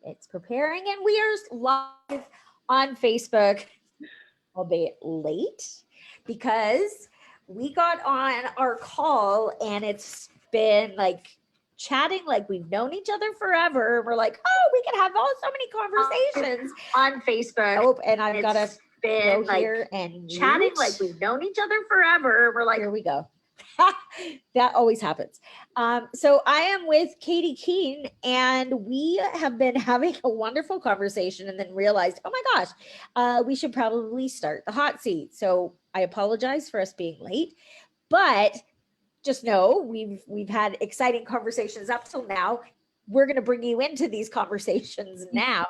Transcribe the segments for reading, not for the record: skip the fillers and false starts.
It's preparing, and we are live on Facebook, albeit late, because we got on our call and it's been like chatting like we've known each other forever. We're like, oh, we can have so many conversations on Facebook. Oh, and I've got to go like here and chatting like we've known each other forever. We're like, here we go. That always happens. So I am with Katie Keene, and we have been having a wonderful conversation and then realized, oh my gosh, we should probably start the hot seat. So I apologize for us being late, but just know we've had exciting conversations up till now. We're going to bring you into these conversations now.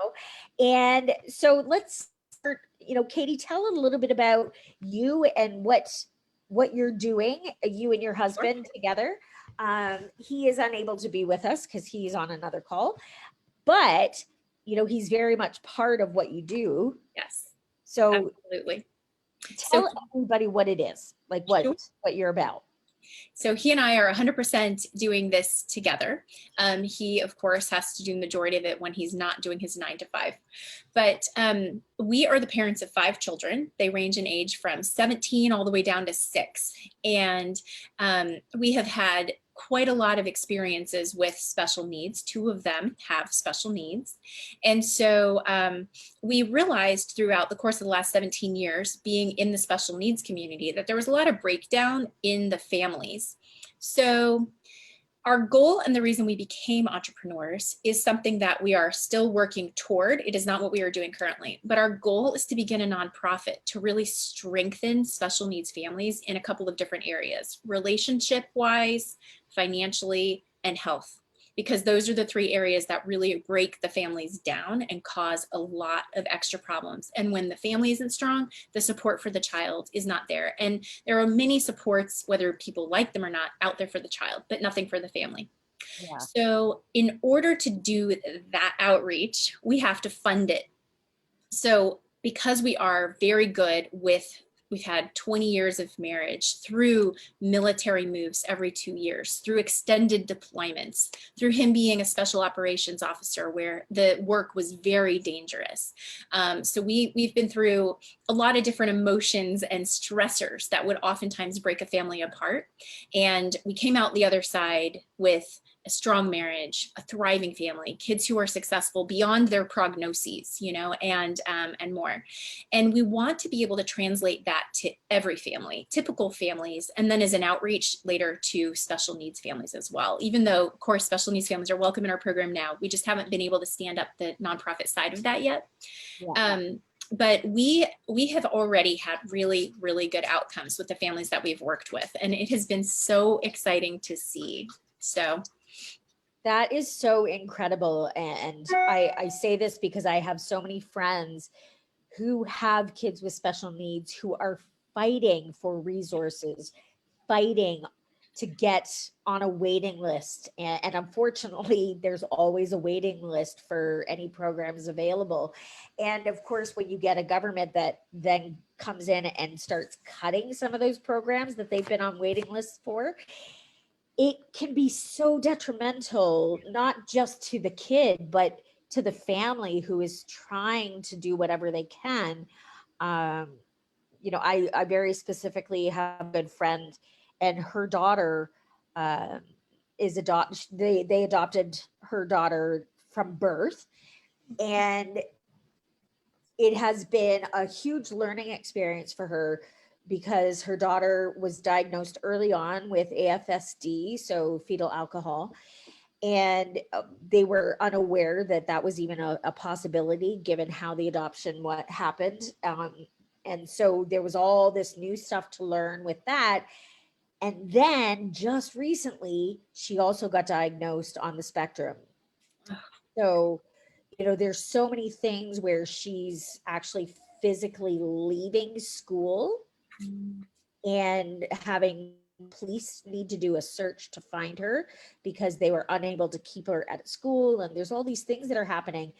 And so let's start, Katie, tell a little bit about you and what you're doing, you and your husband together. He is unable to be with us because he's on another call, but he's very much part of what you do. Yes. So absolutely. Tell everybody what it is, like what you're about. So he and I are 100% doing this together. He, of course, has to do the majority of it when he's not doing his 9 to 5. But we are the parents of 5 children. They range in age from 17 all the way down to 6. And we have had quite a lot of experiences with special needs. 2 of them have special needs. And so we realized throughout the course of the last 17 years being in the special needs community that there was a lot of breakdown in the families. So our goal and the reason we became entrepreneurs is something that we are still working toward. It is not what we are doing currently, but our goal is to begin a nonprofit to really strengthen special needs families in a couple of different areas, relationship-wise, financially, and health, because those are the 3 areas that really break the families down and cause a lot of extra problems. And when the family isn't strong, the support for the child is not there. And there are many supports, whether people like them or not, out there for the child, but nothing for the family. Yeah. So in order to do that outreach, we have to fund it. So because we are very good with, we've had 20 years of marriage, through military moves every 2 years, through extended deployments, through him being a special operations officer where the work was very dangerous. So we've been through a lot of different emotions and stressors that would oftentimes break a family apart. And we came out the other side with a strong marriage, a thriving family, kids who are successful beyond their prognoses, and more. And we want to be able to translate that to every family, typical families, and then as an outreach later to special needs families as well. Even though, of course, special needs families are welcome in our program now, we just haven't been able to stand up the nonprofit side of that yet. Yeah. But we have already had really, really good outcomes with the families that we've worked with. And it has been so exciting to see. So that is so incredible. And I say this because I have so many friends who have kids with special needs who are fighting for resources, fighting to get on a waiting list. And unfortunately, there's always a waiting list for any programs available. And of course, when you get a government that then comes in and starts cutting some of those programs that they've been on waiting lists for, it can be so detrimental, not just to the kid, but to the family who is trying to do whatever they can. I very specifically have a good friend, and her daughter is they adopted her daughter from birth, and it has been a huge learning experience for her because her daughter was diagnosed early on with AFSD, so fetal alcohol. And they were unaware that that was even a possibility given how the adoption what happened. And so there was all this new stuff to learn with that. And then just recently, she also got diagnosed on the spectrum. So, there's so many things where she's actually physically leaving school and having police need to do a search to find her because they were unable to keep her at school. And there's all these things that are happening.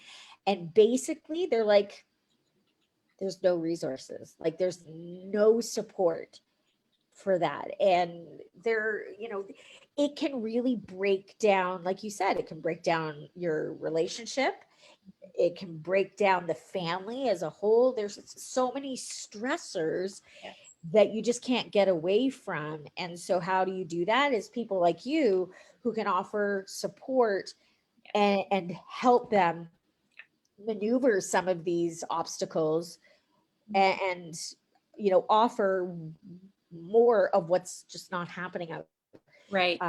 And basically they're like, there's no resources, like there's no support for that. And it can really break down, like you said, it can break down your relationship. it can break down the family as a whole. There's so many stressors Yes. that you just can't get away from. And so how do you do that? Is people like you who can offer support and help them maneuver some of these obstacles and offer more of what's just not happening out. Right.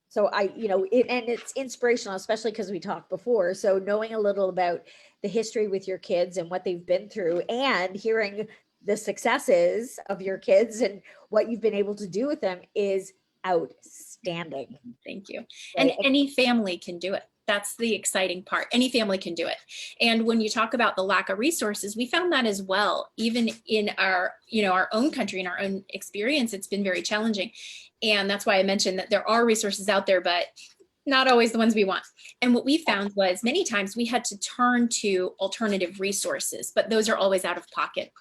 So and it's inspirational, especially because we talked before. So knowing a little about the history with your kids and what they've been through, and hearing the successes of your kids and what you've been able to do with them is outstanding. Thank you. And Right? any family can do it. That's the exciting part. Any family can do it. And when you talk about the lack of resources, we found that as well. Even in our, our own country, in our own experience, it's been very challenging. And that's why I mentioned that there are resources out there, but not always the ones we want. And what we found was many times we had to turn to alternative resources, but those are always out of pocket.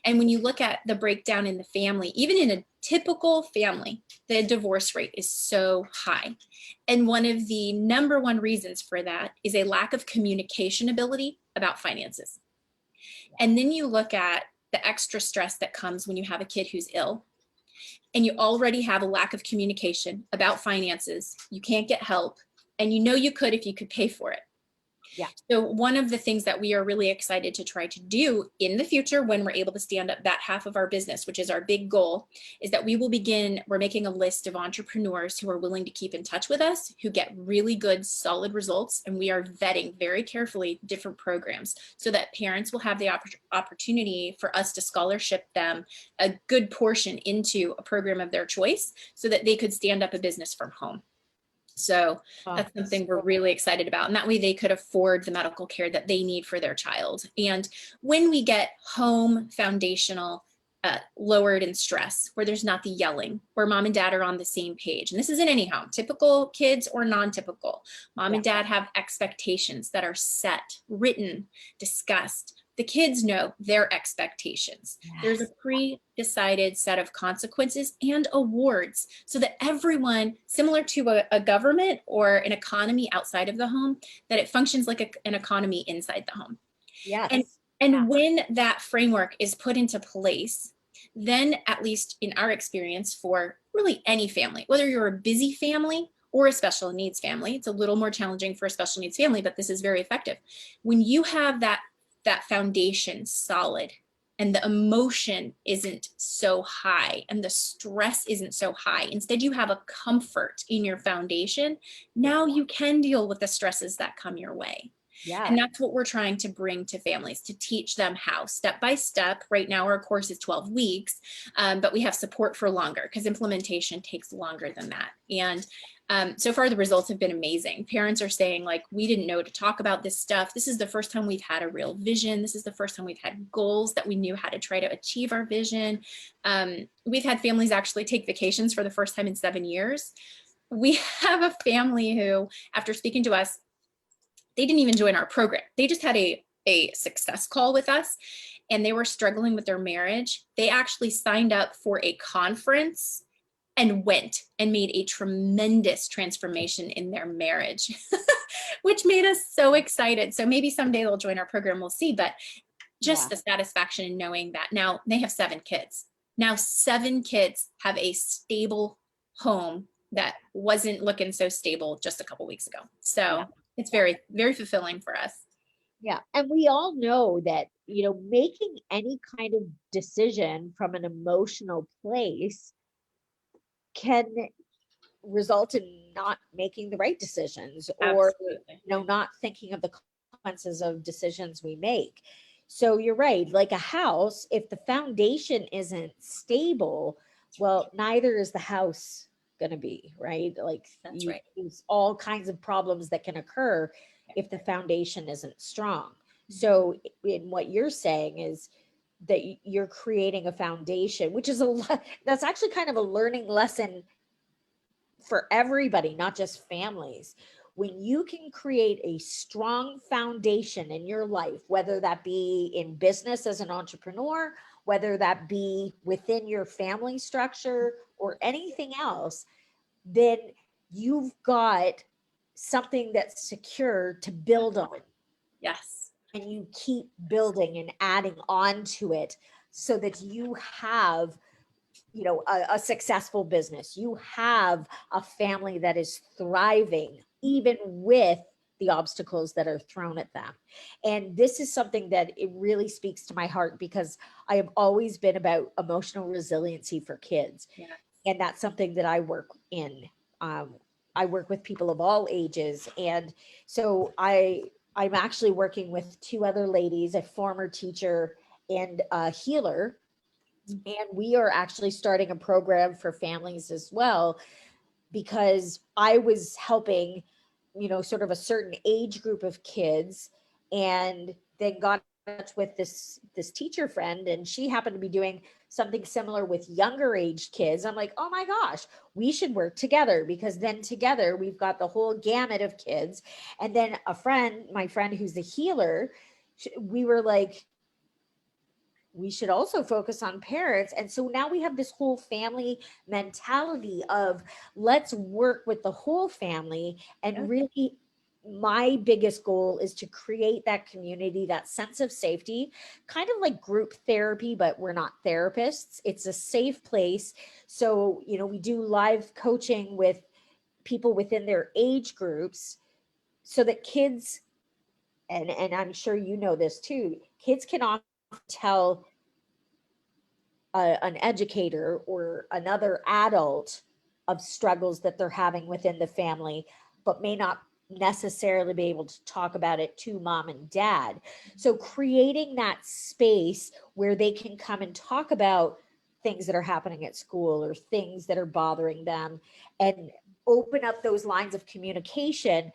And when you look at the breakdown in the family, even in a typical family, the divorce rate is so high. And one of the number one reasons for that is a lack of communication ability about finances. And then you look at the extra stress that comes when you have a kid who's ill, and you already have a lack of communication about finances. You can't get help, and you could if you could pay for it. Yeah. So one of the things that we are really excited to try to do in the future, when we're able to stand up that half of our business, which is our big goal, is that we're making a list of entrepreneurs who are willing to keep in touch with us, who get really good, solid results. And we are vetting very carefully different programs so that parents will have the opportunity for us to scholarship them a good portion into a program of their choice so that they could stand up a business from home. So that's something we're really excited about. And that way they could afford the medical care that they need for their child. And when we get home foundational lowered in stress, where there's not the yelling, where mom and dad are on the same page. And this is in any home, typical kids or non-typical. Mom and dad have expectations that are set, written, discussed. The kids know their expectations. Yes. There's a pre-decided set of consequences and awards so that everyone, similar to a government or an economy outside of the home, that it functions like an economy inside the home. Yes. And when that framework is put into place, then at least in our experience for really any family, whether you're a busy family or a special needs family, it's a little more challenging for a special needs family, but this is very effective. When you have that foundation solid and the emotion isn't so high and the stress isn't so high, instead you have a comfort in your foundation, now you can deal with the stresses that come your way. Yeah. And that's what we're trying to bring to families, to teach them how, step by step. Right now, our course is 12 weeks, but we have support for longer because implementation takes longer than that. And so far, the results have been amazing. Parents are saying, like, we didn't know to talk about this stuff. This is the first time we've had a real vision. This is the first time we've had goals that we knew how to try to achieve our vision. We've had families actually take vacations for the first time in 7 years. We have a family who, after speaking to us, they didn't even join our program. They just had a success call with us and they were struggling with their marriage. They actually signed up for a conference and went and made a tremendous transformation in their marriage, which made us so excited. So maybe someday they'll join our program, we'll see, but just the satisfaction in knowing that now they have 7 kids. Now 7 kids have a stable home that wasn't looking so stable just a couple weeks ago. So it's very, very fulfilling for us. Yeah. And we all know that, making any kind of decision from an emotional place can result in not making the right decisions or, not thinking of the consequences of decisions we make. So you're right. Like a house, if the foundation isn't stable, well, neither is the house going to be, right? Like there's all kinds of problems that can occur if the foundation isn't strong. So in what you're saying is that you're creating a foundation, which is that's actually kind of a learning lesson for everybody, not just families. When you can create a strong foundation in your life, whether that be in business as an entrepreneur, whether that be within your family structure or anything else, then you've got something that's secure to build on. Yes. and you keep building and adding on to it so that you have, you know, a successful business, you have a family that is thriving even with the obstacles that are thrown at them. And this is something that it really speaks to my heart, because I have always been about emotional resiliency for kids, Yeah. and that's something that I work in. um, I work with people of all ages, and so I'm actually working with two other ladies, a former teacher and a healer, and we are actually starting a program for families as well, because I was helping, you know, sort of a certain age group of kids, and then got in touch with this teacher friend, and she happened to be doing something similar with younger age kids. I'm like, oh my gosh, we should work together, because then together we've got the whole gamut of kids. And then a friend, my friend who's a healer, we were like, we should also focus on parents. And so now we have this whole family mentality of, let's work with the whole family. Yeah. And really, my biggest goal is to create that community, that sense of safety, kind of like group therapy, but we're not therapists. It's a safe place. So, you know, we do live coaching with people within their age groups, so that kids, and I'm sure you know this too, kids can often tell an educator or another adult of struggles that they're having within the family, but may not necessarily be able to talk about it to mom and dad. So creating that space where they can come and talk about things that are happening at school or things that are bothering them, and open up those lines of communication.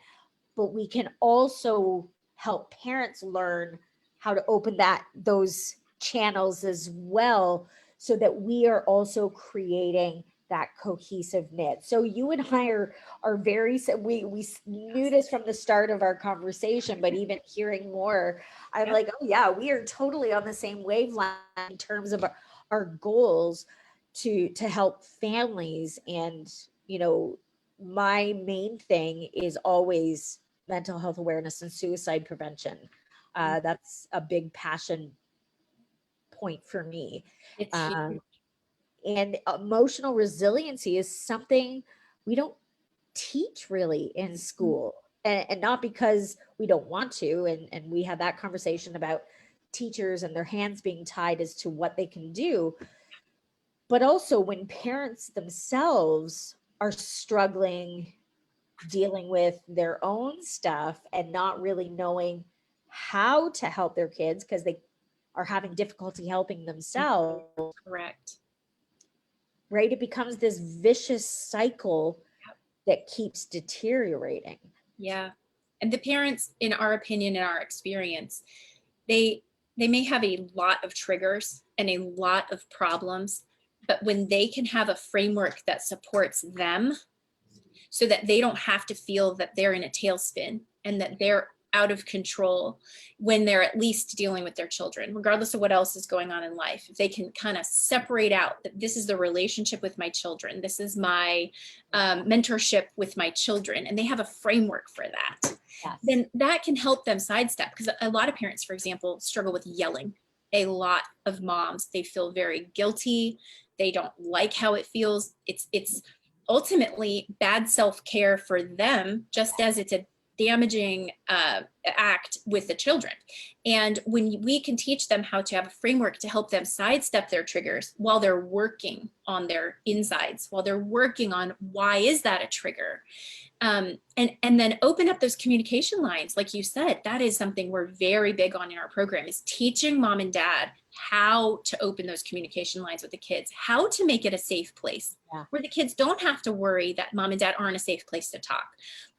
But we can also help parents learn how to open those channels as well, so that we are also creating that cohesive knit. So you and I are very, we knew this from the start of our conversation, but even hearing more, I'm Yep. like, oh yeah, we are totally on the same wavelength in terms of our goals to help families. And you know, my main thing is always mental health awareness and suicide prevention. That's a big passion point for me. It's Um, huge. and emotional resiliency is something we don't teach really in school. And not because we don't want to. And we had that conversation about teachers and their hands being tied as to what they can do. But also when parents themselves are struggling, dealing with their own stuff and not really knowing how to help their kids because they are having difficulty helping themselves, Correct. right? It becomes this vicious cycle that keeps deteriorating. Yeah. And the parents, in our opinion, in our experience, they they may have a lot of triggers and a lot of problems, but when they can have a framework that supports them so that they don't have to feel that they're in a tailspin and that they're out of control when they're at least dealing with their children, regardless of what else is going on in life. If they can kind of separate out that this is the relationship with my children, this is my mentorship with my children, and they have a framework for that, Yes. then that can help them sidestep. Because a lot of parents, for example, struggle with yelling. A lot of moms, they feel very guilty. They don't like how it feels. It's ultimately bad self-care for them, just as it's a damaging act with the children. And when we can teach them how to have a framework to help them sidestep their triggers while they're working on their insides, while they're working on why is that a trigger, and then open up those communication lines. Like you said, that is something we're very big on in our program, is teaching mom and dad how to open those communication lines with the kids, how to make it a safe place where the kids don't have to worry that mom and dad aren't a safe place to talk.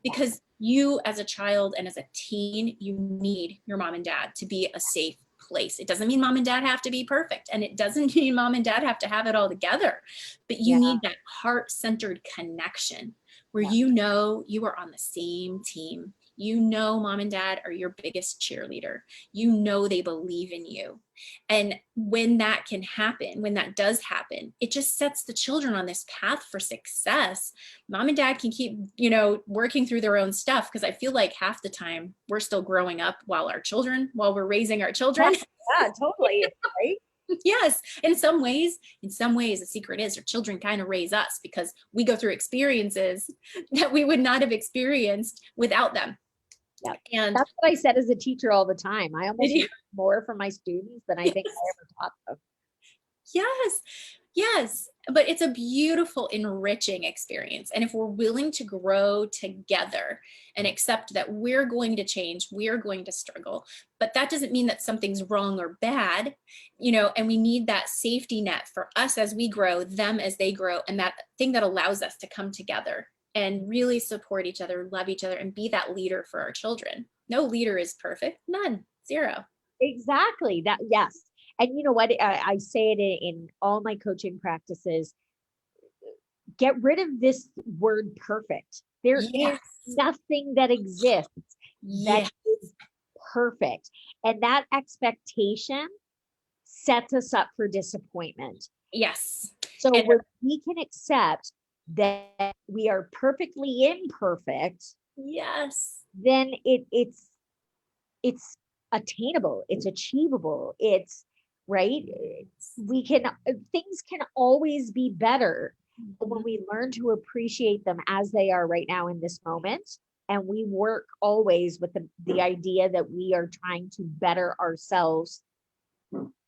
Because you as a child and as a teen, you need your mom and dad to be a safe place. It doesn't mean mom and dad have to be perfect, and it doesn't mean mom and dad have to have it all together, but you need that heart-centered connection where you know you are on the same team. You know, mom and dad are your biggest cheerleader. You know, they believe in you. And when that can happen, when that does happen, it just sets the children on this path for success. Mom and dad can keep, working through their own stuff, because I feel like half the time we're still growing up while we're raising our children. Yeah, totally. Right. Yes. In some ways, the secret is our children kind of raise us, because we go through experiences that we would not have experienced without them. Yeah. And that's what I said as a teacher all the time. I almost learn more from my students than I think I ever taught them. Yes. But it's a beautiful, enriching experience. And if we're willing to grow together and accept that we're going to change, we're going to struggle, but that doesn't mean that something's wrong or bad, and we need that safety net for us as we grow, them as they grow, and that thing that allows us to come together and really support each other, love each other, and be that leader for our children. No leader is perfect. None. Zero. Exactly. That, yes. And you know what? I say it in all my coaching practices. Get rid of this word perfect. There is nothing that exists that is perfect. And that expectation sets us up for disappointment. Yes. So when we can accept that we are perfectly imperfect, then it's attainable, it's achievable, it's right. Things can always be better when we learn to appreciate them as they are right now in this moment, and we work always with the idea that we are trying to better ourselves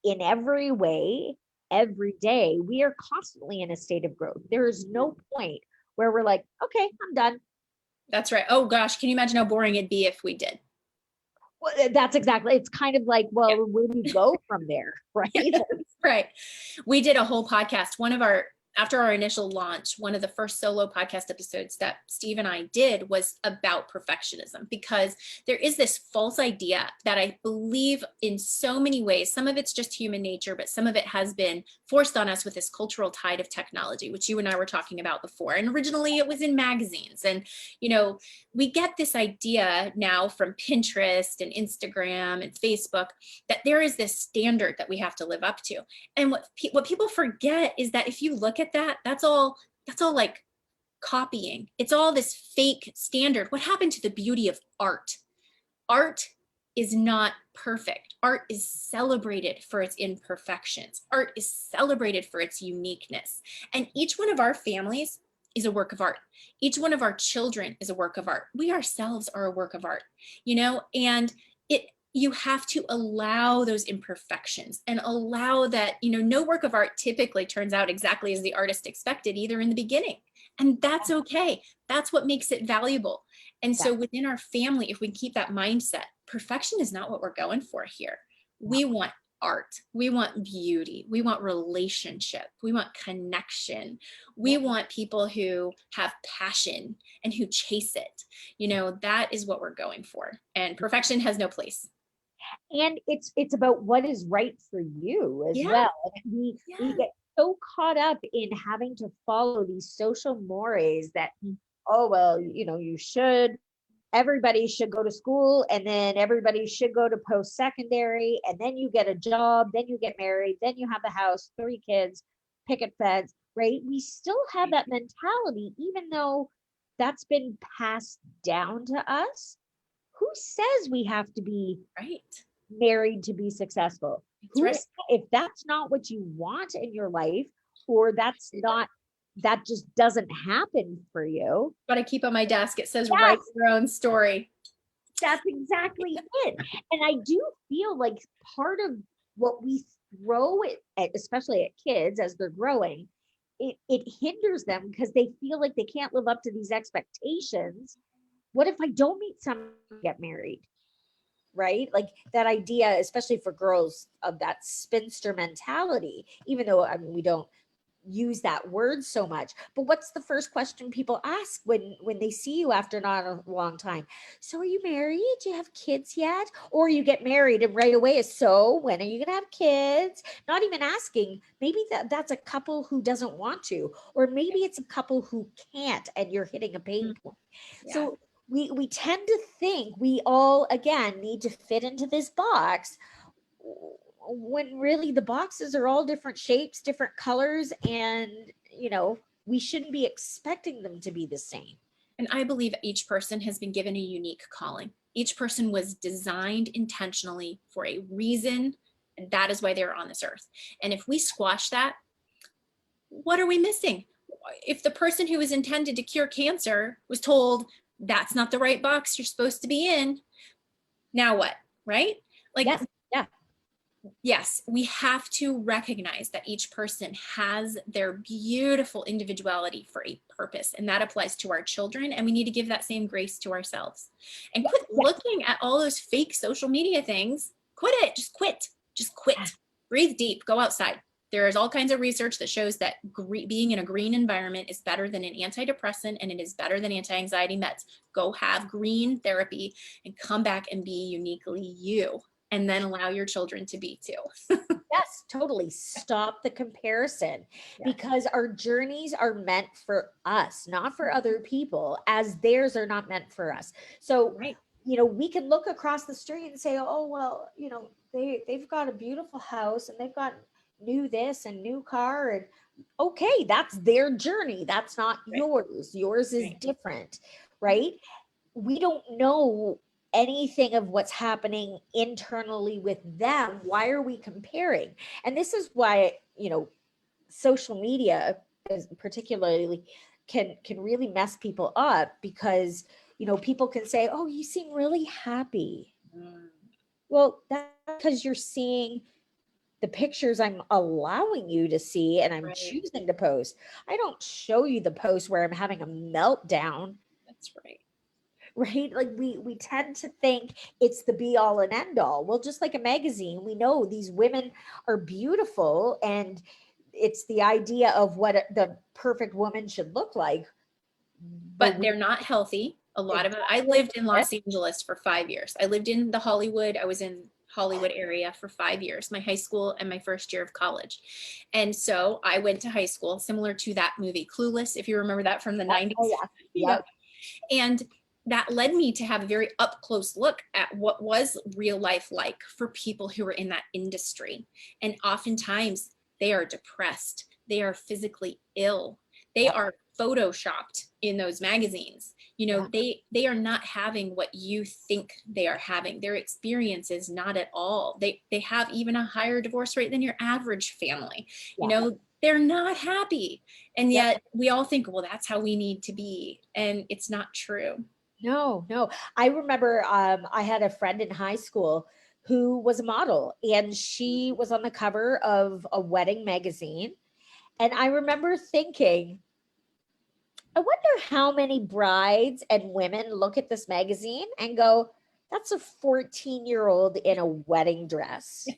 in every way. Every day we are constantly in a state of growth. There is no point where we're like, okay, I'm done. That's right. Oh gosh, can you imagine how boring it'd be if we did? Well, that's exactly, it's kind of like, well, where do we go from there? Right. Right. We did a whole podcast. After our initial launch, one of the first solo podcast episodes that Steve and I did was about perfectionism, because there is this false idea that I believe in so many ways. Some of it's just human nature, but some of it has been forced on us with this cultural tide of technology, which you and I were talking about before. And originally it was in magazines. And, we get this idea now from Pinterest and Instagram and Facebook that there is this standard that we have to live up to. And what people forget is that if you look at that, that's all like copying. It's all this fake standard. What happened to the beauty of art? Art is not perfect. Art is celebrated for its imperfections. Art is celebrated for its uniqueness. And each one of our families is a work of art. Each one of our children is a work of art. We ourselves are a work of art, and you have to allow those imperfections and allow that, no work of art typically turns out exactly as the artist expected, either in the beginning. And that's okay. That's what makes it valuable. And so within our family, if we keep that mindset, perfection is not what we're going for here. We want art. We want beauty. We want relationship. We want connection. We want people who have passion and who chase it. That is what we're going for. And perfection has no place. And it's about what is right for you as well. And we get so caught up in having to follow these social mores that, oh, well, everybody should go to school, and then everybody should go to post-secondary, and then you get a job, then you get married, then you have the house, 3 kids, picket fence, right? We still have that mentality, even though that's been passed down to us. Who says we have to be married to be successful? If that's not what you want in your life, or that just doesn't happen for you. But I keep on my desk, it says write your own story. That's exactly it. And I do feel like part of what we throw at, especially at kids as they're growing, it hinders them because they feel like they can't live up to these expectations. What if I don't meet someone to get married? Right? Like that idea, especially for girls, of that spinster mentality, even though, we don't use that word so much, but what's the first question people ask when they see you after not a long time? So are you married? Do you have kids yet? Or you get married and right away is, so when are you gonna have kids? Not even asking, maybe that's a couple who doesn't want to, or maybe it's a couple who can't, and you're hitting a pain point. So we tend to think we all, again, need to fit into this box, when really the boxes are all different shapes, different colors, and we shouldn't be expecting them to be the same. And I believe each person has been given a unique calling. Each person was designed intentionally for a reason, and that is why they're on this earth. And if we squash that, what are we missing? If the person who was intended to cure cancer was told that's not the right box you're supposed to be in, now what, right? Like, Yes. Yeah. yes, we have to recognize that each person has their beautiful individuality for a purpose, and that applies to our children, and we need to give that same grace to ourselves. And quit looking at all those fake social media things. Quit it. Just quit. Just quit. Breathe deep. Go outside. There is all kinds of research that shows that being in a green environment is better than an antidepressant, and it is better than anti-anxiety meds. Go have green therapy and come back and be uniquely you, and then allow your children to be too. Yes, totally. Stop the comparison, because our journeys are meant for us, not for other people, as theirs are not meant for us. So, Right. We can look across the street and say, oh, well, they've got a beautiful house and they've got new this and new car, and okay, that's their journey. That's not yours. Yours is different, right? We don't know anything of what's happening internally with them. Why are we comparing? And this is why, social media is particularly can really mess people up, because people can say, oh, you seem really happy. Well, that's because you're seeing the pictures I'm allowing you to see, and I'm choosing to post. I don't show you the post where I'm having a meltdown. That's right. Right? Like we tend to think it's the be all and end all. Well, just like a magazine, we know these women are beautiful, and it's the idea of what the perfect woman should look like. But they're not healthy. A lot of it. I lived in Los Angeles for 5 years. I lived in the Hollywood. I was in Hollywood area for 5 years, my high school and my first year of college. And so I went to high school similar to that movie Clueless, if you remember that from the 90s. Oh, yeah. And that led me to have a very up close look at what was real life like for people who were in that industry. And oftentimes they are depressed. They are physically ill. They are photoshopped in those magazines. They are not having what you think they are having. Their experience is not at all. They have even a higher divorce rate than your average family. They're not happy. And yet we all think, well, that's how we need to be. And it's not true. No. I remember I had a friend in high school who was a model, and she was on the cover of a wedding magazine. And I remember thinking, I wonder how many brides and women look at this magazine and go, that's a 14-year-old in a wedding dress.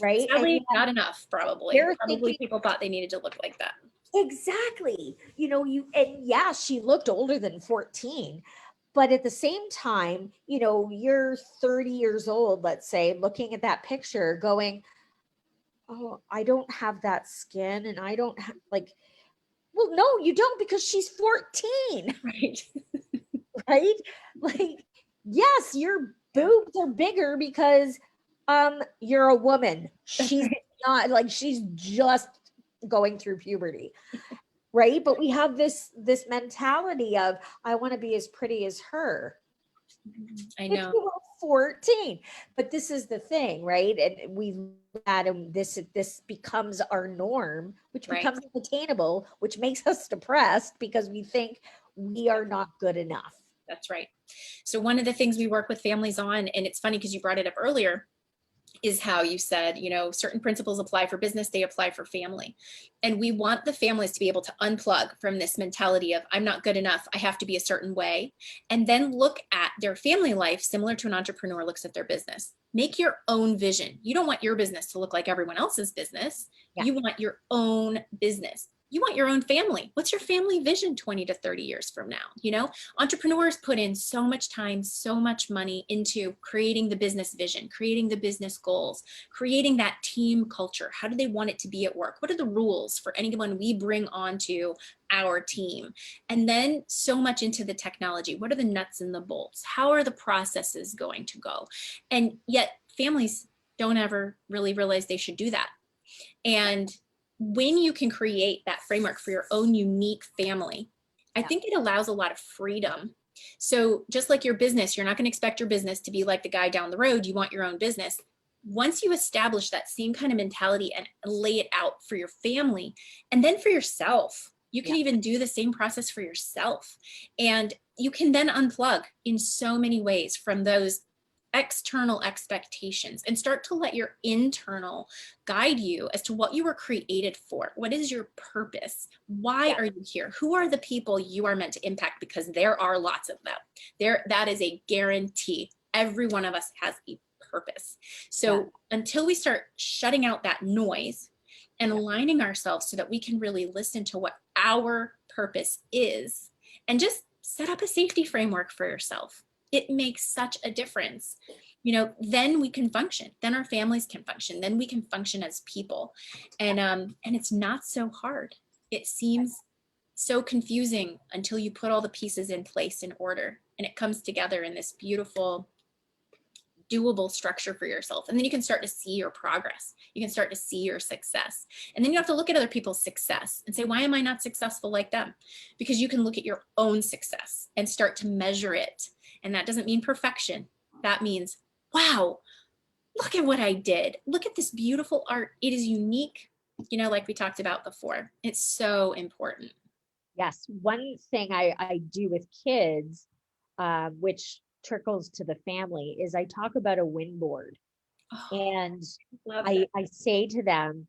Right? Sadly, not enough, probably. Probably people thought they needed to look like that. Exactly. She looked older than 14. But at the same time, you're 30 years old, let's say, looking at that picture going, oh, I don't have that skin, and I don't have well, no, you don't, because she's 14. Right. Right? Like, yes, your boobs are bigger because you're a woman. She's not, she's just going through puberty. Right? But we have this mentality of, I want to be as pretty as her. I know. 14. But this is the thing, right? And we look at and this becomes our norm, which becomes unattainable, which makes us depressed because we think we are not good enough. That's right. So one of the things we work with families on, and it's funny because you brought it up earlier, is how you said, certain principles apply for business, they apply for family. And we want the families to be able to unplug from this mentality of, I'm not good enough, I have to be a certain way, and then look at their family life similar to an entrepreneur looks at their business. Make your own vision. You don't want your business to look like everyone else's business. You want your own business. You want your own family. What's your family vision 20 to 30 years from now? You know, entrepreneurs put in so much time, so much money into creating the business vision, creating the business goals, creating that team culture. How do they want it to be at work? What are the rules for anyone we bring onto our team? And then so much into the technology. What are the nuts and the bolts? How are the processes going to go? And yet families don't ever really realize they should do that. And when you can create that framework for your own unique family, I think it allows a lot of freedom. So just like your business, you're not going to expect your business to be like the guy down the road. You want your own business. Once you establish that same kind of mentality and lay it out for your family, and then for yourself, you can even do the same process for yourself. And you can then unplug in so many ways from those external expectations and start to let your internal guide you as to what you were created for. What is your purpose? Why are you here? Who are the people you are meant to impact? Because there are lots of them. That is a guarantee. Every one of us has a purpose. So until we start shutting out that noise and aligning ourselves so that we can really listen to what our purpose is and just set up a safety framework for yourself, it makes such a difference. You know, then we can function, then our families can function, then we can function as people. And it's not so hard. It seems so confusing until you put all the pieces in place in order, and it comes together in this beautiful, doable structure for yourself. And then you can start to see your progress. You can start to see your success. And then you have to look at other people's success and say, why am I not successful like them? Because you can look at your own success and start to measure it. And that doesn't mean perfection. That means, wow, look at what I did. Look at this beautiful art. It is unique, you know, like we talked about before. It's so important. Yes. One thing I do with kids, which trickles to the family, is I talk about a win board. Oh, And love I that. say to them,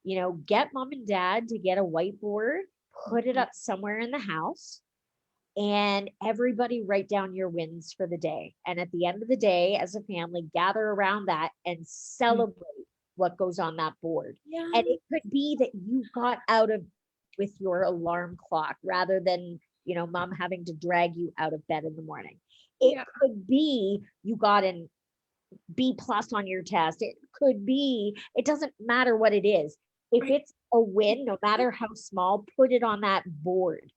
you know, get mom and dad to get a whiteboard, put it up somewhere in the house, and everybody write down your wins for the day. And at the end of the day, as a family, gather around that and celebrate what goes on that board. Yeah. And it could be that you got out of with your alarm clock rather than, you know, mom having to drag you out of bed in the morning. It could be you got an B plus on your test. It could be, it doesn't matter what it is. If it's a win, no matter how small, put it on that board.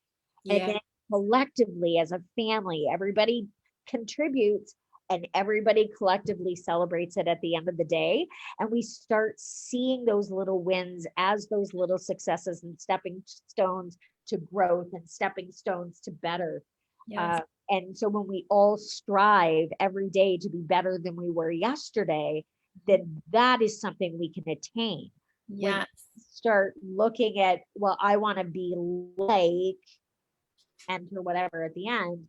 And then collectively as a family, everybody contributes and everybody collectively celebrates it at the end of the day. And we start seeing those little wins as those little successes and stepping stones to growth and stepping stones to better. And so when we all strive every day to be better than we were yesterday, then that is something we can attain. When we start looking at, well, I want to be like, enter whatever at the end,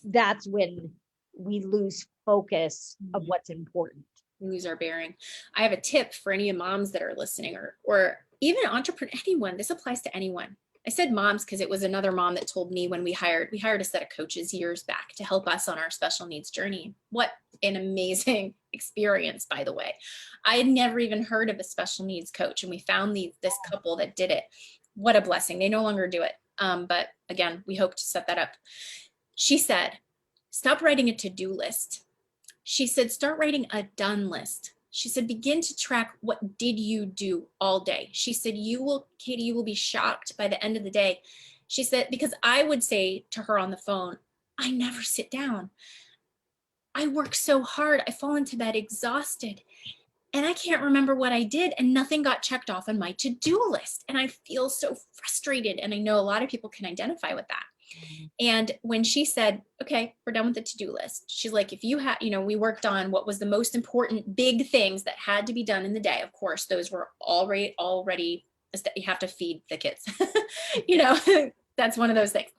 that's when we lose focus of what's important. We lose our bearing. I have a tip for any moms that are listening, or even entrepreneur, anyone. This applies to anyone. I said moms because it was another mom that told me when we hired a set of coaches years back to help us on our special needs journey. What an amazing experience, by the way. I had never even heard of a special needs coach, and we found this couple that did it. What a blessing. They no longer do it. But again, we hope to set that up. She said, stop writing a to-do list. She said, start writing a done list. She said, begin to track what did you do all day. She said, Katie, you will be shocked by the end of the day. She said, because I would say to her on the phone, I never sit down. I work so hard. I fall into bed exhausted and I can't remember what I did, and nothing got checked off on my to-do list. And I feel so frustrated. And I know a lot of people can identify with that. And when she said, okay, we're done with the to-do list, she's like, if you had, you know, we worked on what was the most important big things that had to be done in the day. Of course, those were already, you have to feed the kids, you know, that's one of those things.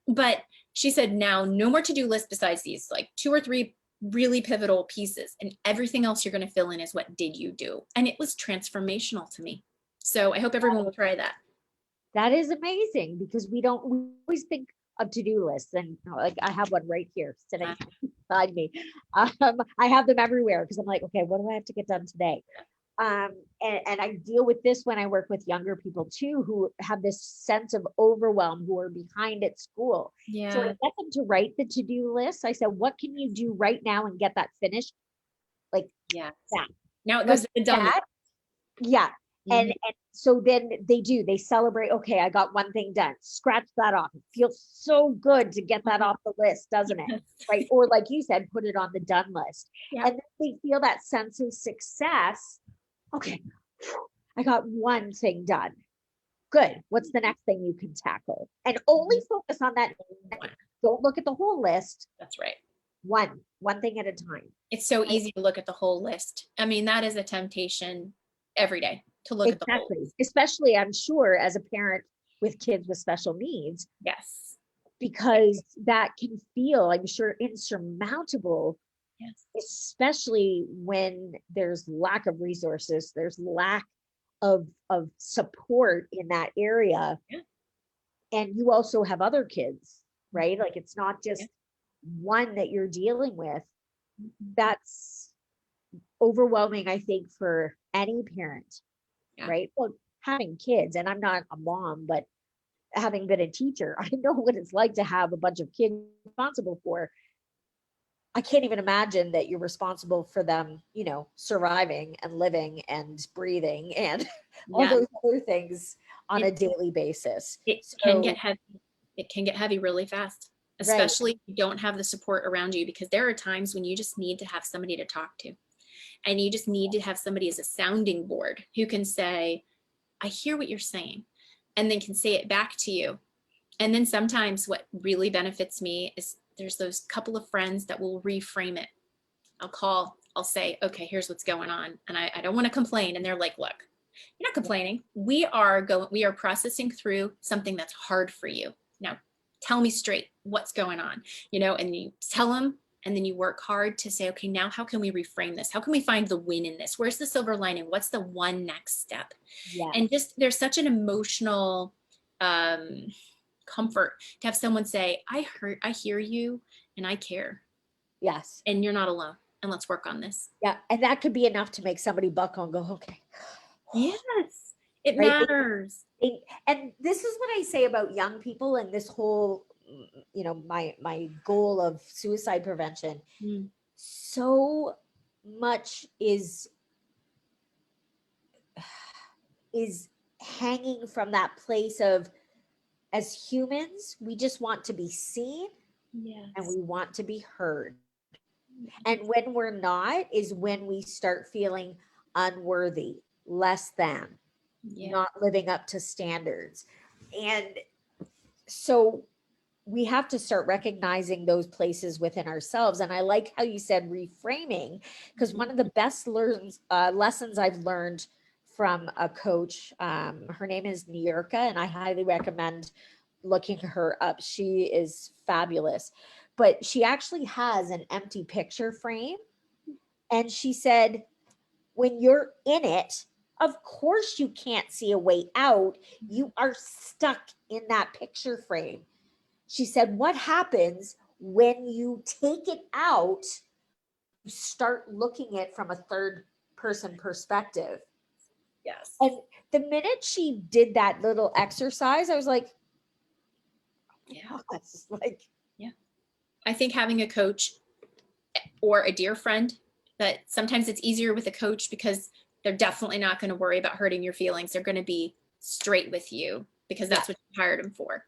But she said, now no more to-do list besides these, like 2 or 3 really pivotal pieces, and everything else you're going to fill in is what did you do? And it was transformational to me. So I hope everyone will try that. That is amazing, because we always think of to-do lists, and like I have one right here sitting beside me. I have them everywhere because I'm like, okay, what do I have to get done today? And I deal with this when I work with younger people too, who have this sense of overwhelm, who are behind at school. So I Yeah. get them to write the to-do list. I said, what can you do right now and get that finished? Like Yeah. that. Now it Like goes to the done list. that. Yeah. Mhm. And so then they celebrate. Okay, I got one thing done. Scratch that off. It feels so good to get that off the list, doesn't it? Right. Or like you said, put it on the done list. Yeah. And then they feel that sense of success. Okay, I got one thing done. Good. What's the next thing you can tackle? And only focus on that. One. Don't look at the whole list. That's right. One thing at a time. It's so Right? easy to look at the whole list. I mean, that is a temptation every day to look at the whole Exactly. list. Especially, I'm sure, as a parent with kids with special needs, Yes. because that can feel, I'm sure, insurmountable, Yes. especially when there's lack of resources, there's lack of support in that area. Yeah. And you also have other kids, right? Like it's not just Yeah. one that you're dealing with. Mhm. That's overwhelming, I think, for any parent, Yeah. right? Well, having kids, and I'm not a mom, but having been a teacher, I know what it's like to have a bunch of kids responsible for. I can't even imagine that you're responsible for them, surviving and living and breathing and all Yeah. those other things on a It, daily basis. it can get So, heavy. It can get heavy really fast, right. especially if you don't have the support around you, because there are times when you just need to have somebody to talk to. And you just need to have somebody as a sounding board who can say, I hear what you're saying, and then can say it back to you. And then sometimes what really benefits me is there's those couple of friends that will reframe it. I'll say, okay, here's what's going on. And I don't want to complain. And they're like, look, you're not complaining. We are processing through something that's hard for you. Now, tell me straight what's going on, and you tell them, and then you work hard to say, okay, now how can we reframe this? How can we find the win in this? Where's the silver lining? What's the one next step? Yeah. And just, there's such an emotional comfort to have someone say, I hear you and I care, Yes. and you're not alone. And let's work on this. Yeah. And that could be enough to make somebody buckle and go, okay. Yes, it Right. matters. And this is what I say about young people and this whole, my goal of suicide prevention. Mm. So much is hanging from that place of, as humans, we just want to be seen Yes. and we want to be heard. And when we're not is when we start feeling unworthy, less than, Yeah. not living up to standards. And so we have to start recognizing those places within ourselves. And I like how you said reframing, because one of the best lessons I've learned from a coach, her name is Nierka, and I highly recommend looking her up. She is fabulous. But she actually has an empty picture frame. And she said, when you're in it, of course you can't see a way out. You are stuck in that picture frame. She said, what happens when you take it out, you start looking at it from a third person perspective? Yes. And the minute she did that little exercise, I was like, Yeah. that's like, Yeah. I think having a coach or a dear friend, that sometimes it's easier with a coach because they're definitely not going to worry about hurting your feelings. They're going to be straight with you because that's what you hired them for.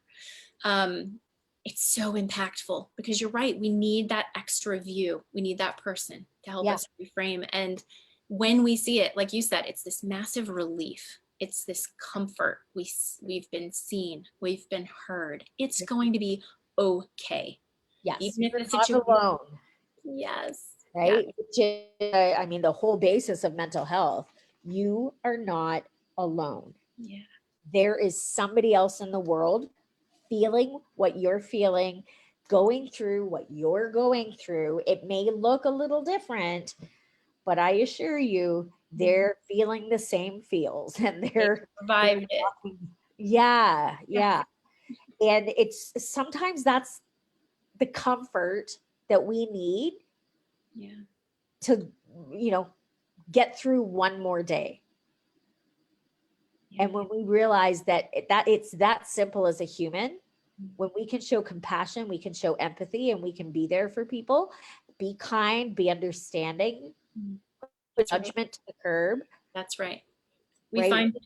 It's so impactful because you're right. We need that extra view. We need that person to help us reframe. And when we see it, like you said, it's this massive relief. It's this comfort. We've been seen. We've been heard. It's going to be okay. yes, Even if you're the not situation, alone. yes. Right? Which is, I mean, the whole basis of mental health. You are not alone. Yeah. There is somebody else in the world feeling what you're feeling, going through what you're going through. It may look a little different, but I assure you, they're feeling the same feels and They survived it. Yeah. And it's sometimes that's the comfort that we need Yeah. to, you know, get through one more day. And when we realize that it's that simple as a human, when we can show compassion, we can show empathy, and we can be there for people, be kind, be understanding, put judgment to the curb. That's right. We Right? find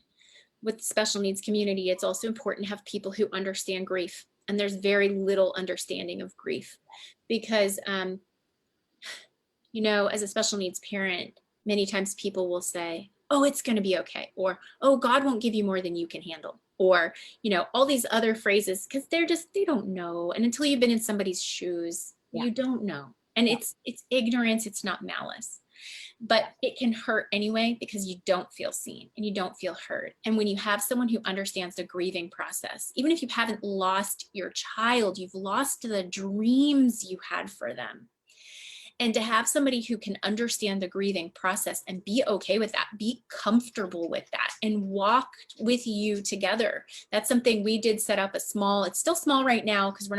with the special needs community, it's also important to have people who understand grief. And there's very little understanding of grief because, you know, as a special needs parent, many times people will say, oh, it's going to be okay. Or, oh, God won't give you more than you can handle. Or, you know, all these other phrases, because they don't know. And until you've been in somebody's shoes, you don't know. And it's ignorance. It's not malice. But it can hurt anyway because you don't feel seen and you don't feel heard. And when you have someone who understands the grieving process, even if you haven't lost your child, you've lost the dreams you had for them. And to have somebody who can understand the grieving process and be okay with that, be comfortable with that, and walk with you together. That's something we did set up it's still small right now because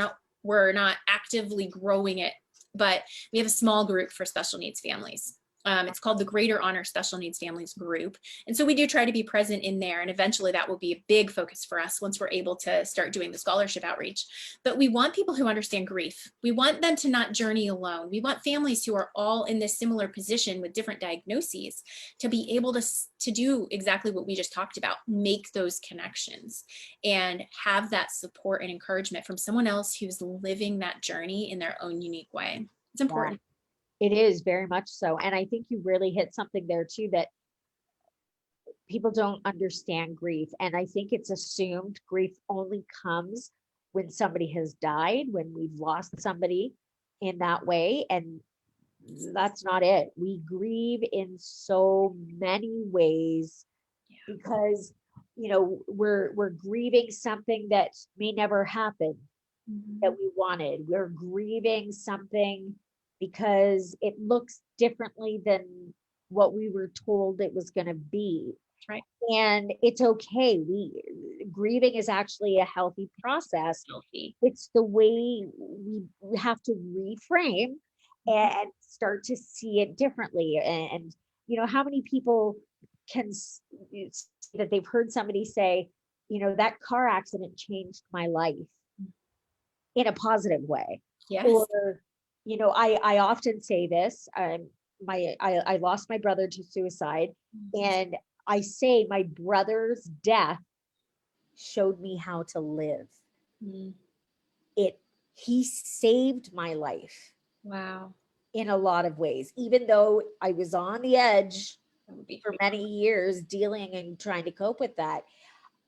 we're not actively growing it, but we have a small group for special needs families. It's called the Greater Honor Special Needs Families Group. And so we do try to be present in there. And eventually that will be a big focus for us once we're able to start doing the scholarship outreach. But we want people who understand grief. We want them to not journey alone. We want families who are all in this similar position with different diagnoses to be able to do exactly what we just talked about, make those connections and have that support and encouragement from someone else who's living that journey in their own unique way. It's important. It is very much so. And I think you really hit something there too, that people don't understand grief. And I think it's assumed grief only comes when somebody has died, when we've lost somebody in that way. And that's not it. We grieve in so many ways because, you know, we're grieving something that may never happen that we wanted. We're grieving something because it looks differently than what we were told it was going to be. Right. And it's okay. Grieving is actually a healthy process. It's the way we have to reframe and start to see it differently. And you know, how many people can say that they've heard somebody say, you know, that car accident changed my life in a positive way. Yes. Or, you know, I often say this, I lost my brother to suicide, and I say my brother's death showed me how to live. He saved my life. Wow. In a lot of ways, even though I was on the edge for many years dealing and trying to cope with that,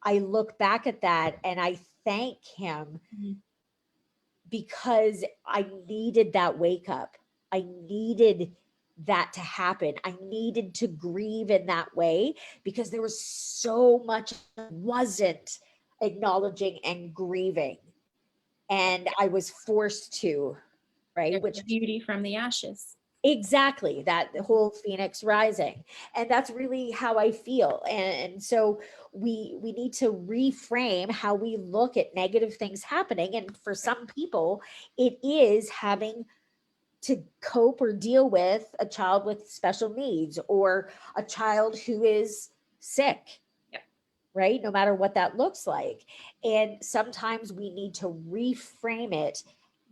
I look back at that and I thank him because I needed that wake up. I needed that to happen. I needed to grieve in that way because there was so much I wasn't acknowledging and grieving. And I was forced to, right? Which beauty from the ashes. Exactly, that whole phoenix rising. And that's really how I feel. And so we need to reframe how we look at negative things happening. And for some people, it is having to cope or deal with a child with special needs or a child who is sick. Right? No matter what that looks like. And sometimes we need to reframe it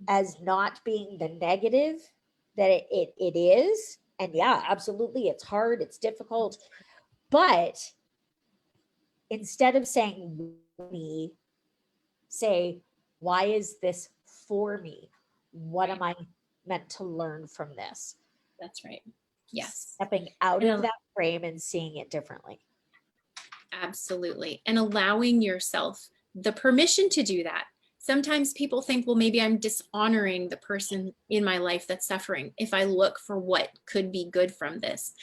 as not being the negative that it is. And yeah, absolutely, it's hard, it's difficult. But instead of saying me, say, why is this for me? What am I meant to learn from this? That's right. Yes. Stepping out of that frame and seeing it differently. Absolutely. And allowing yourself the permission to do that. Sometimes people think, well, maybe I'm dishonoring the person in my life that's suffering if I look for what could be good from this.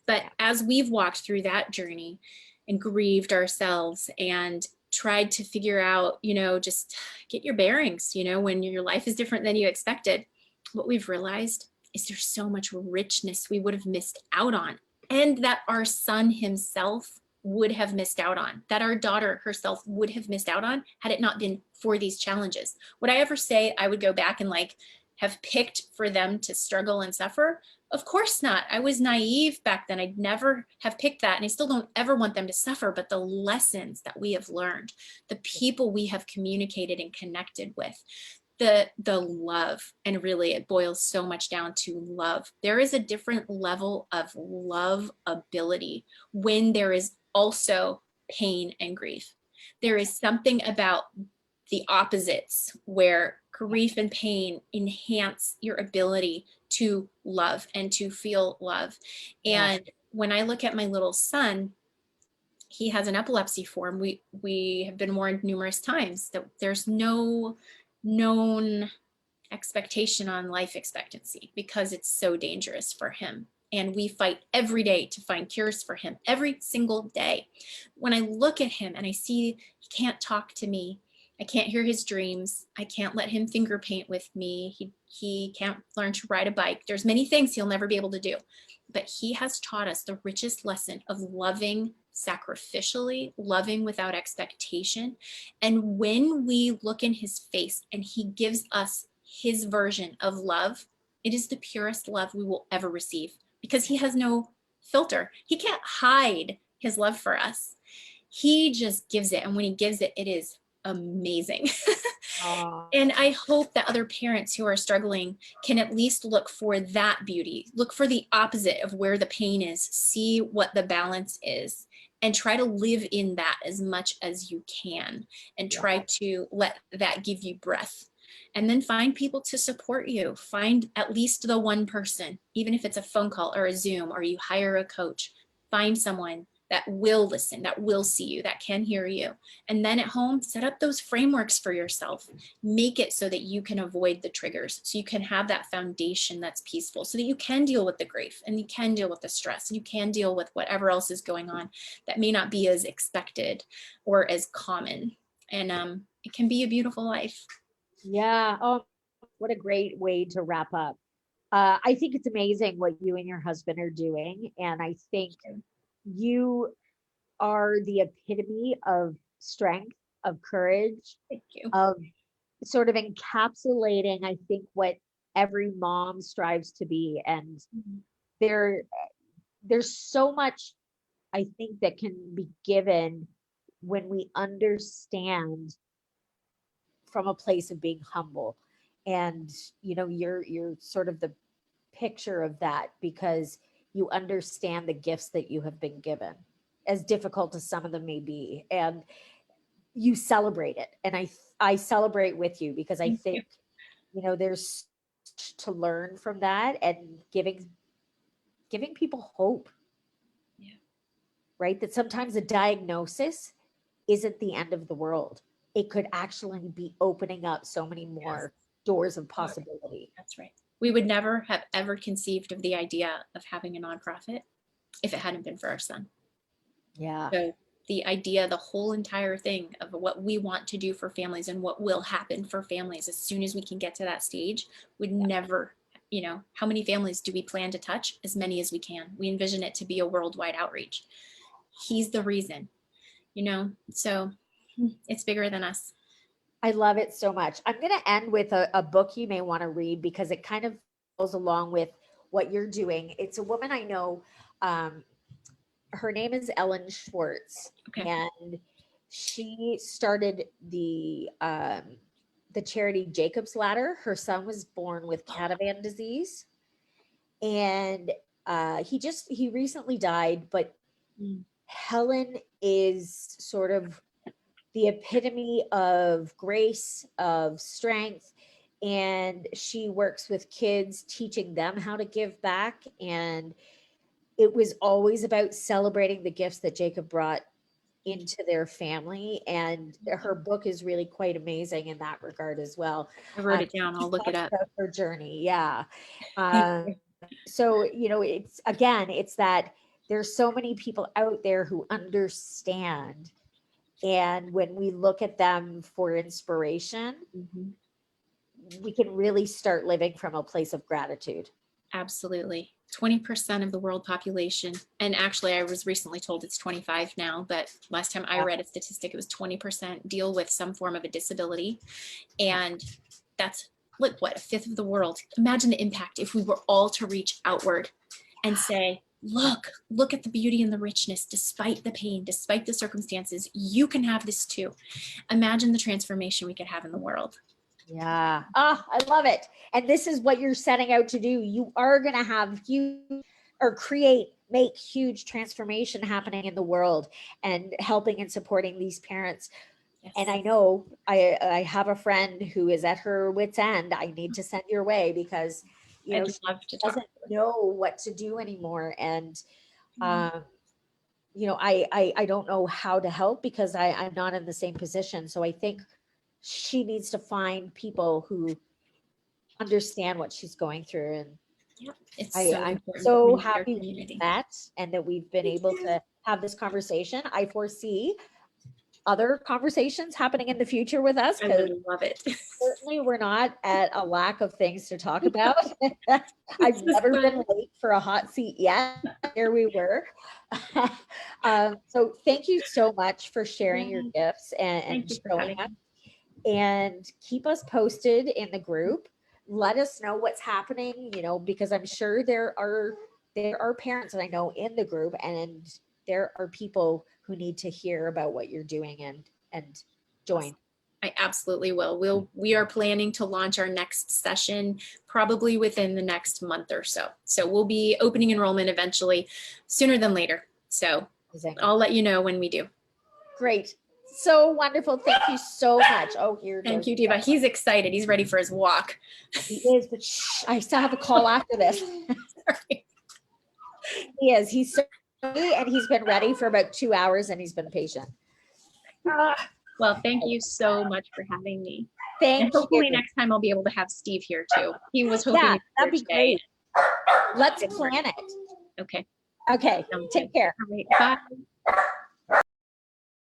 But as we've walked through that journey and grieved ourselves and tried to figure out, you know, just get your bearings, you know, when your life is different than you expected, what we've realized is there's so much richness we would have missed out on, and that our son himself would have missed out on, that our daughter herself would have missed out on had it not been for these challenges. Would I ever say I would go back and like have picked for them to struggle and suffer? Of course not. I was naive back then. I'd never have picked that. And I still don't ever want them to suffer, but the lessons that we have learned, the people we have communicated and connected with, the love, and really it boils so much down to love. There is a different level of love ability when there is also pain and grief. There is something about the opposites where grief and pain enhance your ability to love and to feel love. And when I look at my little son, he has an epilepsy form. We have been warned numerous times that there's no known expectation on life expectancy because it's so dangerous for him. And we fight every day to find cures for him, every single day. When I look at him and I see he can't talk to me, I can't hear his dreams, I can't let him finger paint with me, he can't learn to ride a bike. There's many things he'll never be able to do. But he has taught us the richest lesson of loving sacrificially, loving without expectation. And when we look in his face and he gives us his version of love, it is the purest love we will ever receive because he has no filter. He can't hide his love for us. He just gives it. And when he gives it, it is amazing. And I hope that other parents who are struggling can at least look for that beauty, look for the opposite of where the pain is, see what the balance is, and try to live in that as much as you can, and try to let that give you breath. And then find people to support you. Find at least the one person, even if it's a phone call or a Zoom, or you hire a coach. Find someone that will listen, that will see you, that can hear you. And then at home, set up those frameworks for yourself. Make it so that you can avoid the triggers, so you can have that foundation that's peaceful, so that you can deal with the grief, and you can deal with the stress, and you can deal with whatever else is going on that may not be as expected or as common. And it can be a beautiful life. Yeah. Oh, what a great way to wrap up. I think it's amazing what you and your husband are doing. And I think you are the epitome of strength, of courage, Thank you. of sort of encapsulating, I think, what every mom strives to be. And there, there's so much, I think, that can be given when we understand from a place of being humble. And you're sort of the picture of that, because you understand the gifts that you have been given, as difficult as some of them may be, and you celebrate it. And I celebrate with you, because I think there's to learn from that, and giving people hope. Right, that sometimes a diagnosis isn't the end of the world. It could actually be opening up so many more doors of possibility. That's right. We would never have ever conceived of the idea of having a nonprofit if it hadn't been for our son. Yeah. So the idea, the whole entire thing of what we want to do for families and what will happen for families as soon as we can get to that stage would never, how many families do we plan to touch? As many as we can. We envision it to be a worldwide outreach. He's the reason, so it's bigger than us. I love it so much. I'm going to end with a book you may want to read, because it kind of goes along with what you're doing. It's a woman I know. Her name is Ellen Schwartz, and she started the charity Jacob's Ladder. Her son was born with Canavan disease, and he recently died. But Helen is sort of the epitome of grace, of strength, and she works with kids, teaching them how to give back. And it was always about celebrating the gifts that Jacob brought into their family. And her book is really quite amazing in that regard as well. I wrote it down. I'll look it up. Her journey. Yeah. So, it's that there's so many people out there who understand. And when we look at them for inspiration, we can really start living from a place of gratitude. Absolutely. 20% of the world population, and actually I was recently told it's 25 now, but last time I read a statistic, it was 20% deal with some form of a disability. And that's like what, a fifth of the world. Imagine the impact if we were all to reach outward and say, look at the beauty and the richness, despite the pain, despite the circumstances, you can have this too. Imagine the transformation we could have in the world. Yeah. Ah, I love it. And this is what you're setting out to do. You are going to have make huge transformation happening in the world and helping and supporting these parents. Yes. And I know I have a friend who is at her wit's end. I need to send your way because, you know, I'd she love to talk. doesn't know what to do anymore. And, you know, I don't know how to help because I'm not in the same position. So I think she needs to find people who understand what she's going through. And Yeah, it's I'm important so in our happy we community. met and that we've been able to have this conversation. I foresee other conversations happening in the future with us I because would love it. certainly we're not at a lack of things to talk about. I've never been late for a hot seat yet. Here we were. So thank you so much for sharing your gifts and Thank you for showing having us. me. And keep us posted in the group. Let us know what's happening, you know, because I'm sure there are parents that I know in the group, and there are people who need to hear about what you're doing and join. I absolutely will. We are planning to launch our next session probably within the next month or so. So we'll be opening enrollment eventually, sooner than later. So I'll let you know when we do. Great. So wonderful. Thank you so much. Oh, here. Thank you, Diva. He's excited. He's ready for his walk. He is, but shh, I still have a call after this. Sorry. He is. He's so ready, and he's been ready for about 2 hours, and he's been patient. Well, thank you so much for having me. Thank and hopefully you. next time I'll be able to have Steve here too. He was hoping Yeah, to be that'd be today. great. Let's plan it. Okay. Okay. Take care. All right. Bye.